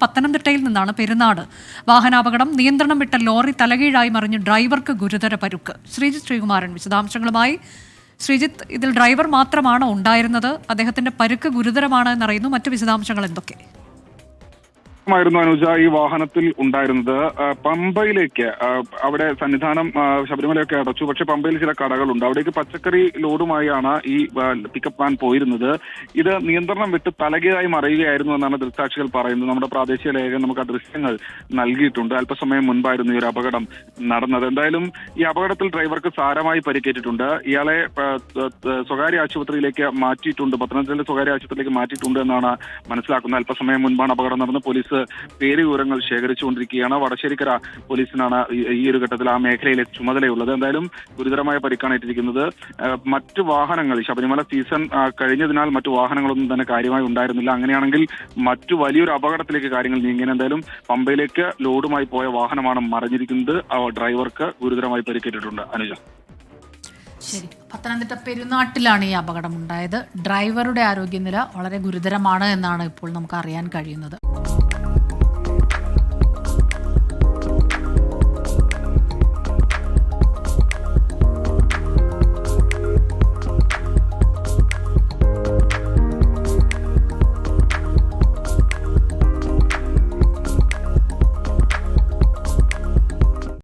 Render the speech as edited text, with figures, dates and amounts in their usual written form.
പത്തനംതിട്ടയിൽ നിന്നാണ് പെരുന്നാട്. വാഹനാപകടം. നിയന്ത്രണം വിട്ട ലോറി തലകീഴായി മറിഞ്ഞ് ഡ്രൈവർക്ക് ഗുരുതര പരുക്ക്. ശ്രീജിത്ത് ശ്രീകുമാരൻ വിശദാംശങ്ങളുമായി. ശ്രീജിത്ത്, ഇതിൽ ഡ്രൈവർ മാത്രമാണോ ഉണ്ടായിരുന്നത്? അദ്ദേഹത്തിന്റെ പരുക്ക് ഗുരുതരമാണ് എന്നറിയുന്നു. മറ്റു വിശദാംശങ്ങൾ എന്തൊക്കെ? ായിരുന്നു അനുജ ഈ വാഹനത്തിൽ ഉണ്ടായിരുന്നത്. പമ്പയിലേക്ക് അവിടെ സന്നിധാനം ശബരിമലയൊക്കെ അടച്ചു, പക്ഷെ പമ്പയിൽ ചില കടകളുണ്ട്. അവിടേക്ക് പച്ചക്കറി ലോഡുമായാണ് ഈ പിക്കപ്പ് വാൻ പോയിരുന്നത്. ഇത് നിയന്ത്രണം വിട്ട് തലകീഴായി മറിയുകയായിരുന്നു എന്നാണ് ദൃക്സാക്ഷികൾ പറയുന്നത്. നമ്മുടെ പ്രാദേശിക ലേഖകൻ നമുക്ക് ആ ദൃശ്യങ്ങൾ നൽകിയിട്ടുണ്ട്. അല്പസമയം മുൻപായിരുന്നു ഈ ഒരു അപകടം നടന്നത്. എന്തായാലും ഈ അപകടത്തിൽ ഡ്രൈവർക്ക് സാരമായി പരിക്കേറ്റിട്ടുണ്ട്. ഇയാളെ സ്വകാര്യ ആശുപത്രിയിലേക്ക് മാറ്റിയിട്ടുണ്ട്, പത്തനംതിട്ടയിലെ സ്വകാര്യ ആശുപത്രിയിലേക്ക് മാറ്റിയിട്ടുണ്ട് എന്നാണ് മനസ്സിലാക്കുന്നത്. അല്പസമയം മുൻപാണ് അപകടം നടന്നത്. പോലീസ് പേര് വിവരങ്ങൾ ശേഖരിച്ചുകൊണ്ടിരിക്കുകയാണ്. വടശ്ശേരിക്കര പോലീസിനാണ് ഈ ഒരു ഘട്ടത്തിൽ ആ മേഖലയിലെ ചുമതലയുള്ളത്. എന്തായാലും ഗുരുതരമായ പരിക്കാണ് ഏറ്റിരിക്കുന്നത്. മറ്റു വാഹനങ്ങൾ, ശബരിമല സീസൺ കഴിഞ്ഞതിനാൽ മറ്റു വാഹനങ്ങളൊന്നും തന്നെ കാര്യമായി ഉണ്ടായിരുന്നില്ല. അങ്ങനെയാണെങ്കിൽ മറ്റു വലിയൊരു അപകടത്തിലേക്ക് കാര്യങ്ങൾ നീങ്ങിയത്. എന്തായാലും പമ്പയിലേക്ക് ലോഡുമായി പോയ വാഹനമാണ് മറിഞ്ഞിരിക്കുന്നത്. ഡ്രൈവർക്ക് ഗുരുതരമായി പരിക്കേറ്റിട്ടുണ്ട്. അനുജ, ശരി. പത്തനംതിട്ട പെരുന്നാട്ടിലാണ് ഈ അപകടമുണ്ടായത്. ഡ്രൈവറുടെ ആരോഗ്യനില വളരെ ഗുരുതരമാണ് എന്നാണ് ഇപ്പോൾ നമുക്ക് അറിയാൻ കഴിയുന്നത്.